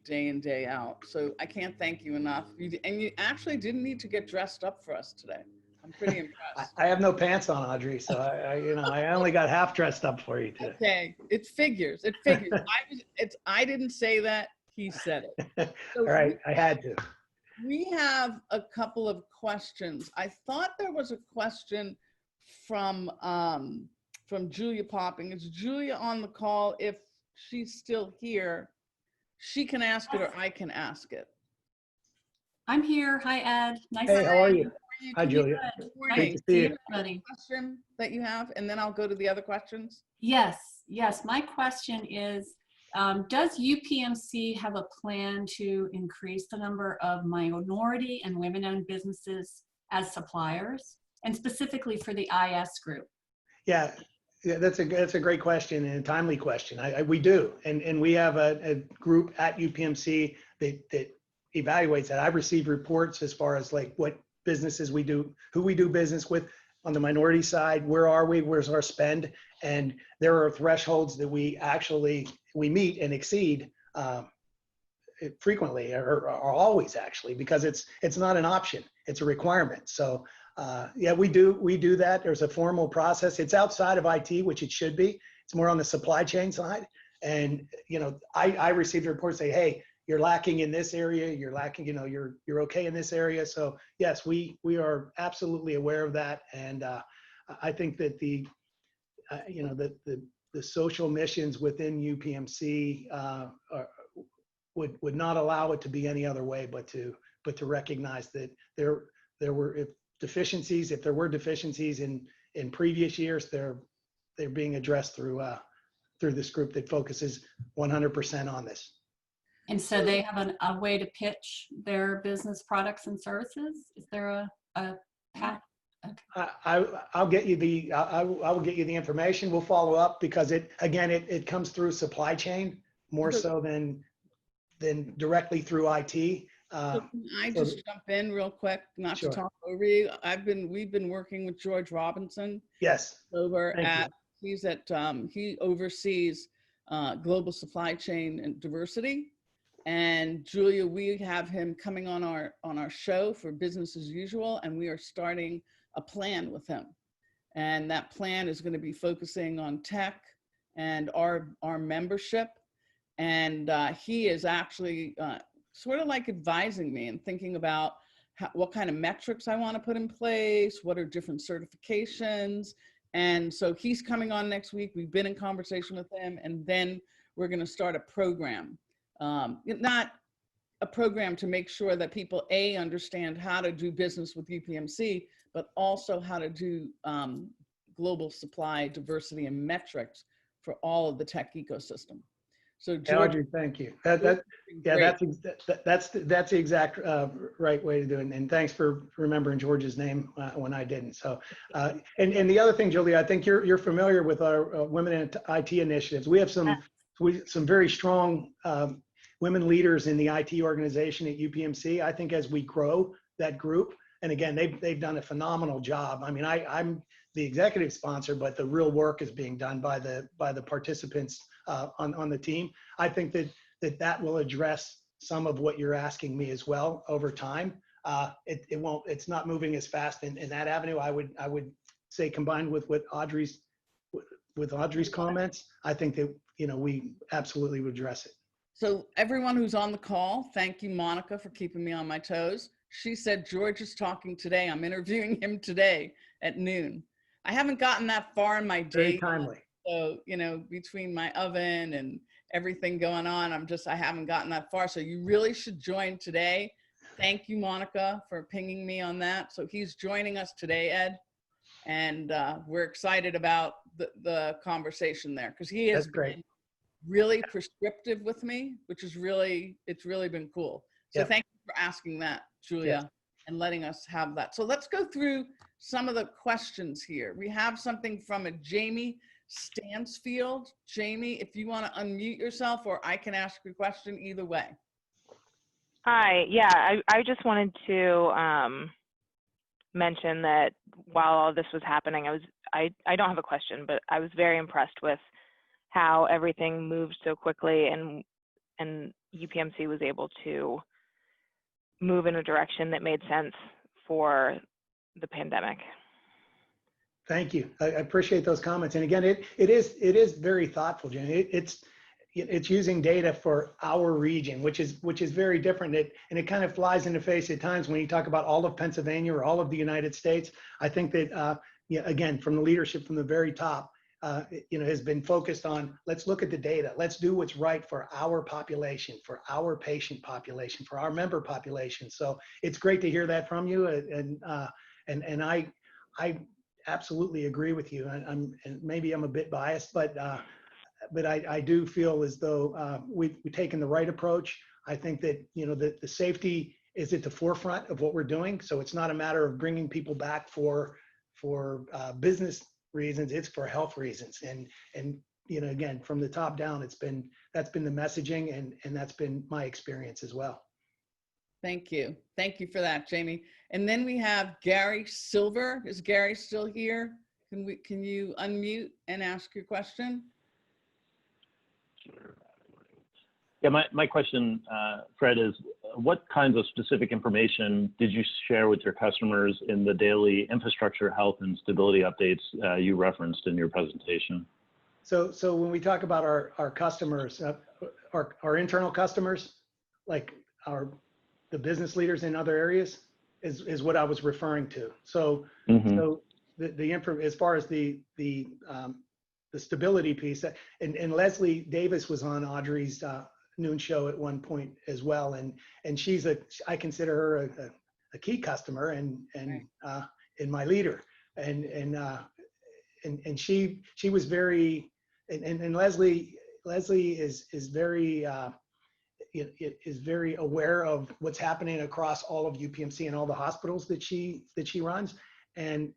in, day out. So I can't thank you enough. You actually didn't need to get dressed up for us today. I'm pretty impressed. I have no pants on, Audrey, so I only got half dressed up for you today. Okay, it figures. I didn't say that. He said it. So all right, I had to. We have a couple of questions. I thought there was a question from Julia Popping. Is Julia on the call? If she's still here, she can ask it, or I can ask it. I'm here. Hi, Ed. Nice Hey, to how are you? Hi, Julia. Good. Great to see you. Everybody. Question that you have, and then I'll go to the other questions. Yes. My question is, does UPMC have a plan to increase the number of minority and women-owned businesses as suppliers, and specifically for the IS group? Yeah, Yeah, that's a great question and a timely question. We do, and we have a group at UPMC that evaluates that. I've received reports as far as like what businesses we do, who we do business with on the minority side. Where are we? Where's our spend? And there are thresholds that we meet and exceed frequently, or always actually, because it's not an option, it's a requirement. So yeah, we do that. There's a formal process. It's outside of IT, which it should be. It's more on the supply chain side. And I received reports say, hey, you're lacking in this area, you're lacking, you're okay in this area. So yes, we are absolutely aware of that. And I think that the social missions within UPMC would not allow it to be any other way but to recognize that there were deficiencies. If there were deficiencies in previous years, they're being addressed through this group that focuses 100% on this. And so they have a way to pitch their business products and services? Is there a path? Okay. I'll get you I will get you the information. We'll follow up because it comes through supply chain more so than directly through IT. So can I just jump in real quick, not Sure. to talk over you. We've been working with George Robinson Yes. over Thank you. he oversees global supply chain and diversity. And Julia, we have him coming on our show for business as usual, and we are starting a plan with him. And that plan is going to be focusing on tech and our membership. And he is actually sort of like advising me and thinking about what kind of metrics I want to put in place, what are different certifications. And so he's coming on next week. We've been in conversation with him, and then we're going to start a program. Not a program to make sure that people understand how to do business with UPMC, but also how to do global supply diversity and metrics for all of the tech ecosystem. So George, Audrey, thank you. That's the exact right way to do it. And thanks for remembering George's name when I didn't. So, and the other thing, Julia, I think you're familiar with our Women in IT initiatives. We have some very strong women leaders in the IT organization at UPMC. I think as we grow that group, and again, they've done a phenomenal job. I mean, I'm the executive sponsor, but the real work is being done by the participants on the team. I think that will address some of what you're asking me as well over time. It's not moving as fast in that avenue. I would say, combined with what Audrey's comments, I think that we absolutely would address it. So everyone who's on the call, thank you, Monica, for keeping me on my toes. She said George is talking today. I'm interviewing him today at noon. I haven't gotten that far in my day. Very timely. So, between my oven and everything going on, I haven't gotten that far. So you really should join today. Thank you, Monica, for pinging me on that. So he's joining us today, Ed. And we're excited about the conversation there because he has been really prescriptive with me, which is it's really been cool. So Thank you for asking that, Julia, and letting us have that. So let's go through some of the questions here. We have something from a Jamie Stansfield. Jamie, if you want to unmute yourself, or I can ask you a question, either way. Hi, yeah, I just wanted to mention that while all this was happening, I don't have a question, but I was very impressed with how everything moved so quickly, and UPMC was able to move in a direction that made sense for the pandemic. Thank you. I appreciate those comments. And again, it is very thoughtful, Jen. It's using data for our region, which is very different. And it kind of flies in the face at times when you talk about all of Pennsylvania or all of the United States. I think that again, from the leadership from the very top, has been focused on, let's look at the data. Let's do what's right for our population, for our patient population, for our member population. So it's great to hear that from you. And I absolutely agree with you. And maybe I'm a bit biased, but I do feel as though we've taken the right approach. I think that the safety is at the forefront of what we're doing. So it's not a matter of bringing people back for business reasons, it's for health reasons. And again, from the top down, that's been the messaging, and that's been my experience as well. Thank you. Thank you for that, Jamie. And then we have Gary Silver. Is Gary still here? Can you unmute and ask your question? Yeah, my question, Fred, is what kinds of specific information did you share with your customers in the daily infrastructure, health, and stability updates you referenced in your presentation? So when we talk about our customers, our internal customers, like the business leaders in other areas, is what I was referring to. So so the info as far as the stability piece, and Leslie Davis was on Audrey's noon show at one point as well, and I consider her a key customer and my leader, and she was very, and Leslie is very is very aware of what's happening across all of UPMC and all the hospitals that she runs, and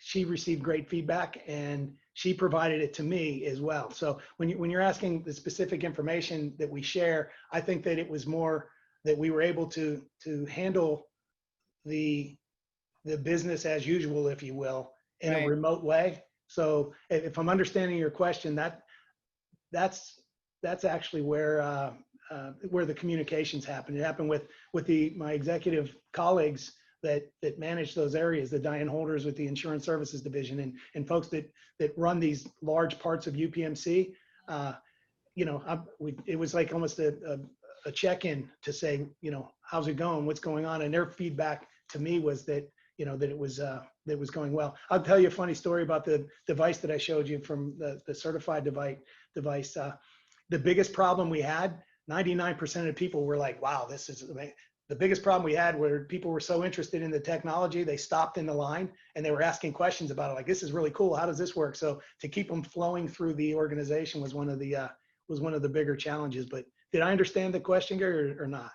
she received great feedback, and she provided it to me as well. So when you're asking the specific information that we share, I think that it was more that we were able to handle the business as usual, if you will, in a remote way. So if I'm understanding your question, that's actually where the communications happen. It happened with my executive colleagues that manage those areas, the Diane Holders with the Insurance Services Division, and folks that run these large parts of UPMC. It was like almost a check-in to say, how's it going? What's going on? And their feedback to me was that, that it was going well. I'll tell you a funny story about the device that I showed you from the certified device. The biggest problem we had, 99% of people were like, wow, this is amazing. The biggest problem we had where people were so interested in the technology, they stopped in the line and they were asking questions about it. Like, this is really cool. How does this work? So to keep them flowing through the organization was one of the bigger challenges. But did I understand the question, Gary, or not?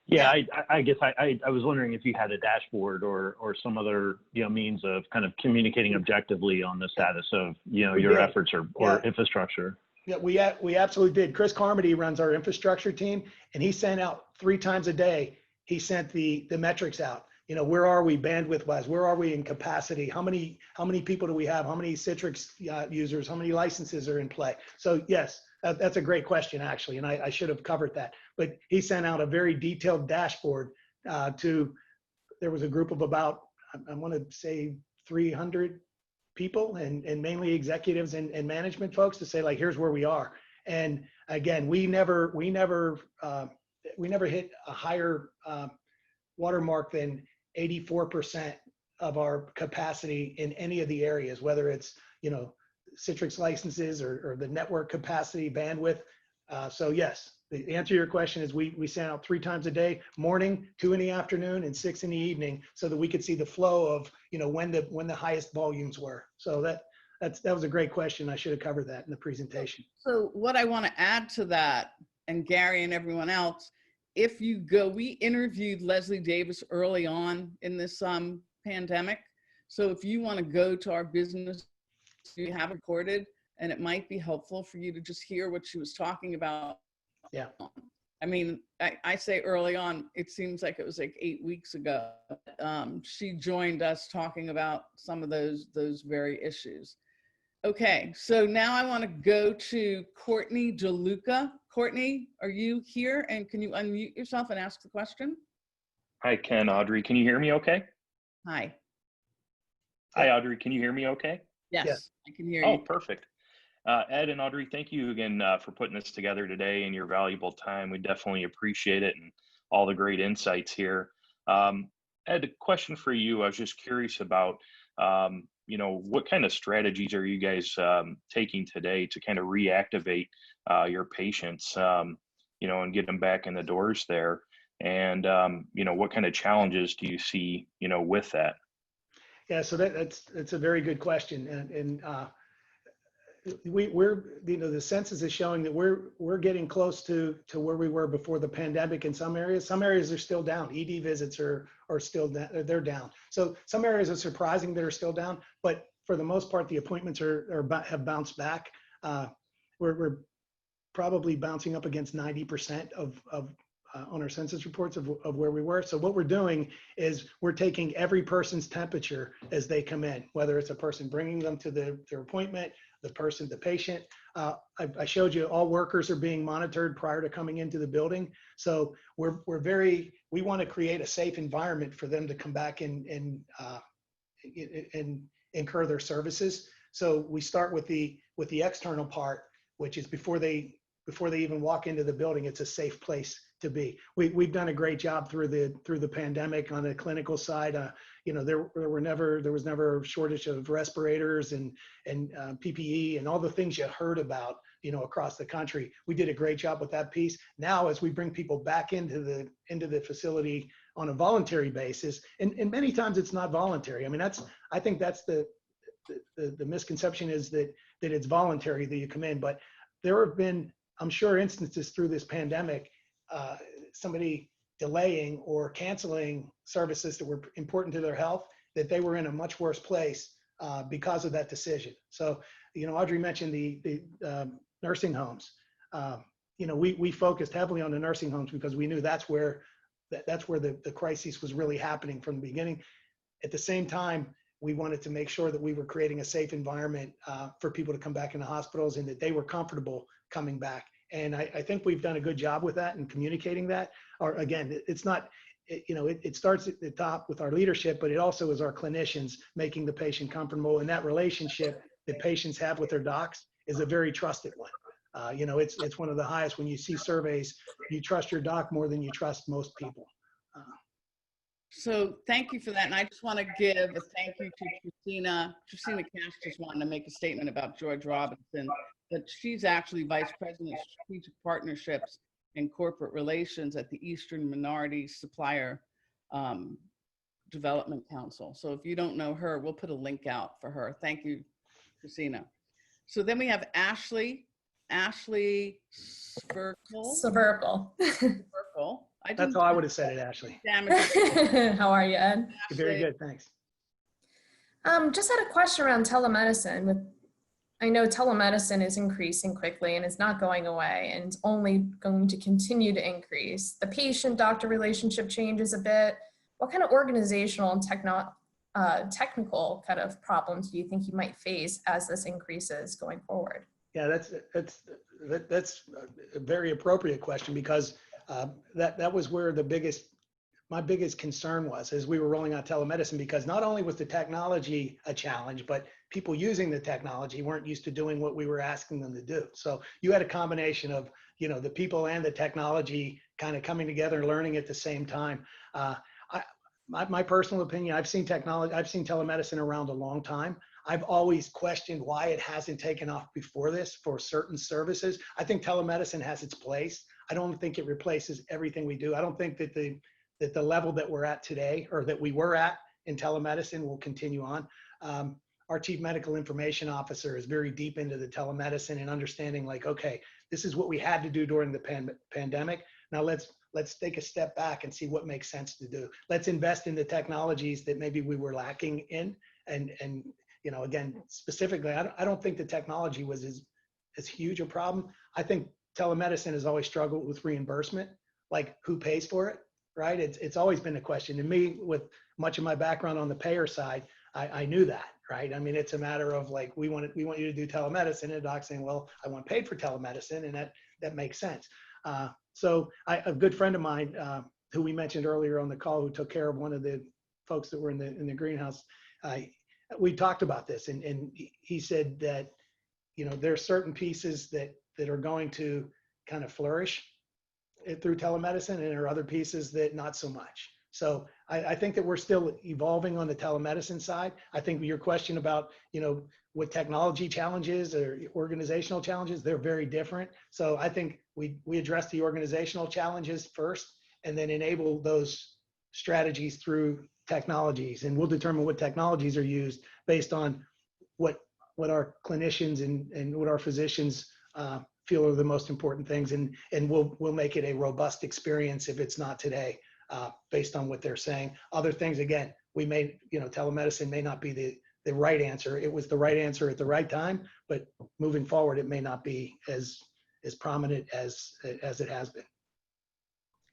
Yeah, I guess I was wondering if you had a dashboard or some other means of kind of communicating objectively on the status of your efforts or infrastructure. Yeah, we absolutely did. Chris Carmody runs our infrastructure team, and he sent out 3 times a day. He sent the metrics out. Where are we bandwidth wise? Where are we in capacity? How many people do we have? How many Citrix users? How many licenses are in play? So yes, that's a great question actually, and I should have covered that. But he sent out a very detailed dashboard there was a group of about, I want to say 300 people and mainly executives and management folks to say, like, here's where we are. And again, we never hit a higher watermark than 84% of our capacity in any of the areas, whether it's Citrix licenses or the network capacity bandwidth. So yes, the answer to your question is we sent out 3 times a day, morning, 2 in the afternoon, and 6 in the evening, so that we could see the flow of when the highest volumes were. So that was a great question. I should have covered that in the presentation. So what I want to add to that, and Gary and everyone else, if you go, we interviewed Leslie Davis early on in this pandemic. So if you want to go to our business, we have recorded, and it might be helpful for you to just hear what she was talking about. Yeah. I mean, I say early on, it seems like it was like 8 weeks ago. She joined us talking about some of those very issues. Okay, so now I want to go to Courtney DeLuca. Courtney, are you here? And can you unmute yourself and ask the question? Hi, Ken, Audrey. Can you hear me okay? Hi. Hi, Audrey. Can you hear me okay? Yes. I can hear you. Oh, perfect. Ed and Audrey, thank you again for putting this together today and your valuable time. We definitely appreciate it and all the great insights here. Ed, a question for you. I was just curious about, what kind of strategies are you guys taking today to kind of reactivate your patients, and get them back in the doors there? And, what kind of challenges do you see, with that? Yeah, so that's a very good question. And we're, the census is showing that we're getting close to where we were before the pandemic in some areas. Some areas are still down. ED visits are still down, they're down. So some areas are surprising that are still down, but for the most part, the appointments have bounced back. We're probably bouncing up against 90% of on our census reports of where we were. So what we're doing is we're taking every person's temperature as they come in, whether it's a person bringing them to their appointment, the patient. I showed you all workers are being monitored prior to coming into the building. So we want to create a safe environment for them to come back and incur their services. So we start with the external part, which is before they even walk into the building, it's a safe place to be. We've done a great job through the pandemic on the clinical side. There was never a shortage of respirators and PPE and all the things you heard about, across the country. We did a great job with that piece. Now, as we bring people back into the facility on a voluntary basis, and many times it's not voluntary. I mean, I think that's the misconception is that it's voluntary that you come in, but there have been, I'm sure, instances through this pandemic, somebody delaying or canceling services that were important to their health, that they were in a much worse place because of that decision. So, Audrey mentioned the nursing homes. We focused heavily on the nursing homes because we knew that's where the crisis was really happening from the beginning. At the same time, we wanted to make sure that we were creating a safe environment for people to come back into hospitals and that they were comfortable coming back. And I think we've done a good job with that and communicating that. Or again, it's not, it starts at the top with our leadership, but it also is our clinicians making the patient comfortable. And that relationship that patients have with their docs is a very trusted one. It's one of the highest. When you see surveys, you trust your doc more than you trust most people. So thank you for that. And I just want to give a thank you to Christina. Christina Cash just wanted to make a statement about George Robinson, that she's actually Vice President of Strategic Partnerships and Corporate Relations at the Eastern Minority Supplier Development Council. So if you don't know her, we'll put a link out for her. Thank you, Christina. So then we have Ashley Sverkel. That's how I would have said it, Ashley. How are you, Ed? Very good, thanks. Just had a question around telemedicine. I know telemedicine is increasing quickly and it's not going away and it's only going to continue to increase. The patient-doctor relationship changes a bit. What kind of organizational and technical kind of problems do you think you might face as this increases going forward? Yeah, that's a very appropriate question because that was where my biggest concern was as we were rolling out telemedicine, because not only was the technology a challenge, but people using the technology weren't used to doing what we were asking them to do. So you had a combination of, the people and the technology kind of coming together and learning at the same time. My personal opinion, I've seen telemedicine around a long time. I've always questioned why it hasn't taken off before this for certain services. I think telemedicine has its place. I don't think it replaces everything we do. I don't think that the level that we're at today, or that we were at in telemedicine, will continue on. Our chief medical information officer is very deep into the telemedicine and understanding, like, okay, this is what we had to do during the pandemic. Now let's take a step back and see what makes sense to do. Let's invest in the technologies that maybe we were lacking in. And again, specifically, I don't think the technology was as huge a problem. I think telemedicine has always struggled with reimbursement, like who pays for it, right? It's always been a question. And me, with much of my background on the payer side, I knew that, right? I mean, it's a matter of like, we want you to do telemedicine, and a doc saying, well, I want paid for telemedicine, and that makes sense. So a good friend of mine, who we mentioned earlier on the call, who took care of one of the folks that were in the greenhouse, we talked about this, and he said that, there are certain pieces that are going to kind of flourish through telemedicine, and there are other pieces that not so much. So I think that we're still evolving on the telemedicine side. I think your question about, what technology challenges or organizational challenges, they're very different. So I think we address the organizational challenges first, and then enable those strategies through technologies. And we'll determine what technologies are used based on what our clinicians and what our physicians feel are the most important things, and we'll make it a robust experience if it's not today, based on what they're saying. Other things, again, we may, telemedicine may not be the right answer. It was the right answer at the right time, but moving forward, it may not be as prominent as it has been.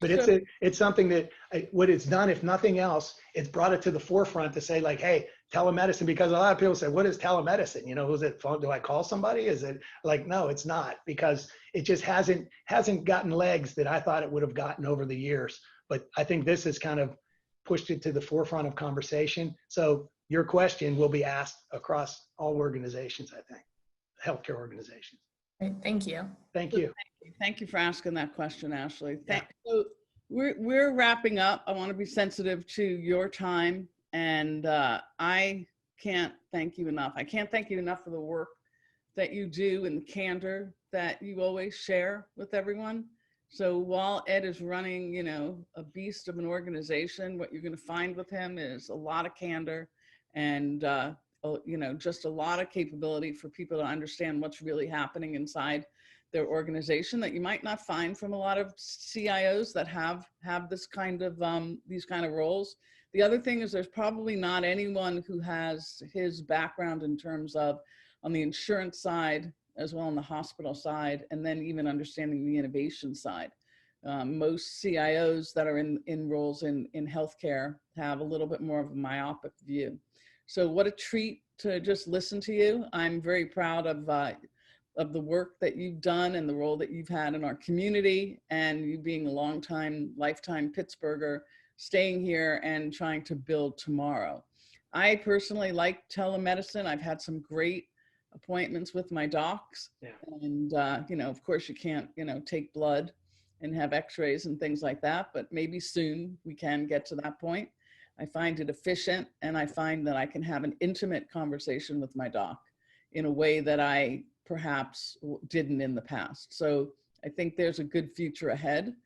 But it's something that what it's done, if nothing else, it's brought it to the forefront to say, like, hey, telemedicine, because a lot of people say, what is telemedicine? Is it phone? Do I call somebody? Is it like, no, it's not, because it just hasn't gotten legs that I thought it would have gotten over the years. But I think this has kind of pushed it to the forefront of conversation. So your question will be asked across all organizations, I think, healthcare organizations. Great, thank you. Thank you. Thank you for asking that question, Ashley. Yeah. So we're wrapping up. I want to be sensitive to your time, and I can't thank you enough. I can't thank you enough for the work that you do and the candor that you always share with everyone. So while Ed is running, a beast of an organization, what you're going to find with him is a lot of candor and, just a lot of capability for people to understand what's really happening inside their organization that you might not find from a lot of CIOs that have this kind of these kind of roles. The other thing is there's probably not anyone who has his background in terms of on the insurance side as well on the hospital side, and then even understanding the innovation side. Most CIOs that are in roles in healthcare have a little bit more of a myopic view. So what a treat to just listen to you. I'm very proud of the work that you've done and the role that you've had in our community, and you being a lifetime Pittsburgher, staying here and trying to build tomorrow. I personally like telemedicine. I've had some great appointments with my docs. Yeah. And, of course you can't, take blood and have x-rays and things like that, but maybe soon we can get to that point. I find it efficient, and I find that I can have an intimate conversation with my doc in a way that I perhaps didn't in the past. So I think there's a good future ahead.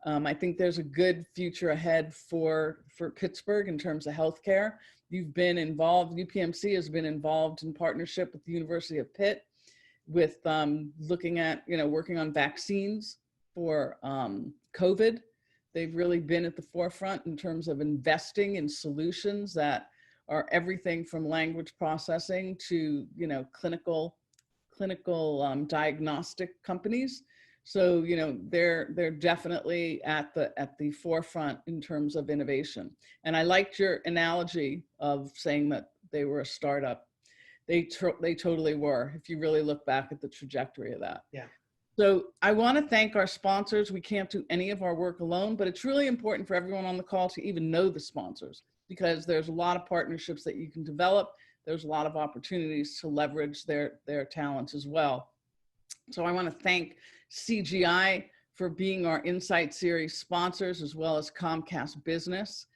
I think there's a good future ahead for Pittsburgh in terms of healthcare. You've been involved, UPMC has been involved in partnership with the University of Pitt with looking at, working on vaccines for COVID. They've really been at the forefront in terms of investing in solutions that are everything from language processing to, clinical diagnostic companies. So, they're definitely at the forefront in terms of innovation. And I liked your analogy of saying that they were a startup. They totally were, if you really look back at the trajectory of that. Yeah. So I want to thank our sponsors. We can't do any of our work alone, but it's really important for everyone on the call to even know the sponsors, because there's a lot of partnerships that you can develop. There's a lot of opportunities to leverage their talents as well. So I want to thank CGI for being our Insight Series sponsors, as well as Comcast Business.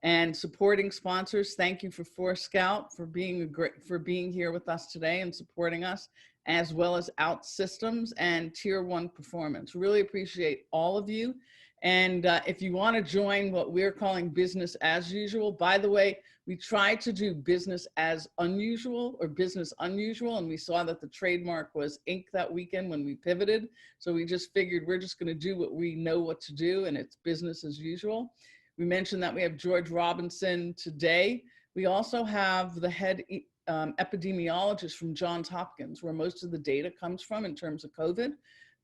And supporting sponsors, thank you for Scout for being here with us today and supporting us, as well as OutSystems and Tier 1 Performance. Really appreciate all of you. And if you want to join what we're calling business as usual, by the way, we tried to do business as unusual or business unusual, and we saw that the trademark was Inc. that weekend when we pivoted. So we just figured we're just going to do what we know what to do, and it's business as usual. We mentioned that we have George Robinson today. We also have the head epidemiologist from Johns Hopkins, where most of the data comes from in terms of COVID.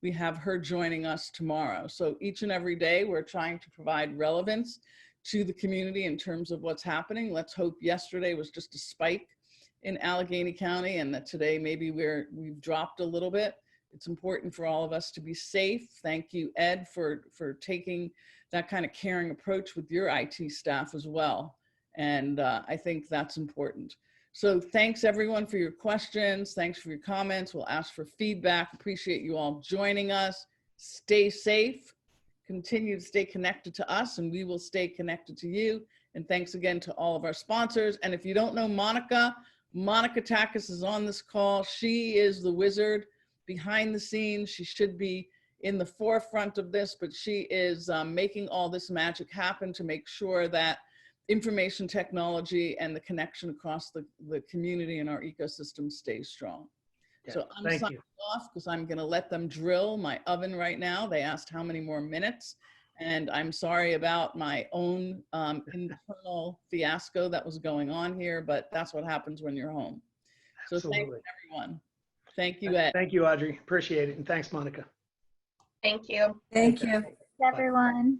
We have her joining us tomorrow. So each and every day, we're trying to provide relevance to the community in terms of what's happening. Let's hope yesterday was just a spike in Allegheny County, and that today maybe we've dropped a little bit. It's important for all of us to be safe. Thank you, Ed, for taking that kind of caring approach with your IT staff as well. And I think that's important. So thanks everyone for your questions. Thanks for your comments. We'll ask for feedback. Appreciate you all joining us. Stay safe. Continue to stay connected to us, and we will stay connected to you. And thanks again to all of our sponsors. And if you don't know Monica Takis is on this call. She is the wizard behind the scenes. She should be in the forefront of this, but she is making all this magic happen to make sure that information technology and the connection across the community and our ecosystem stays strong. Yeah, So I'm thank signing you. off because I'm going to let them drill my oven right now. They asked how many more minutes, and I'm sorry about my own internal fiasco that was going on here, but that's what happens when you're home. So thank you, Absolutely. everyone. Thank you, Ed. Thank you, Audrey. Appreciate it. And thanks, Monica. Thank you. Thank Okay. you. Bye. everyone.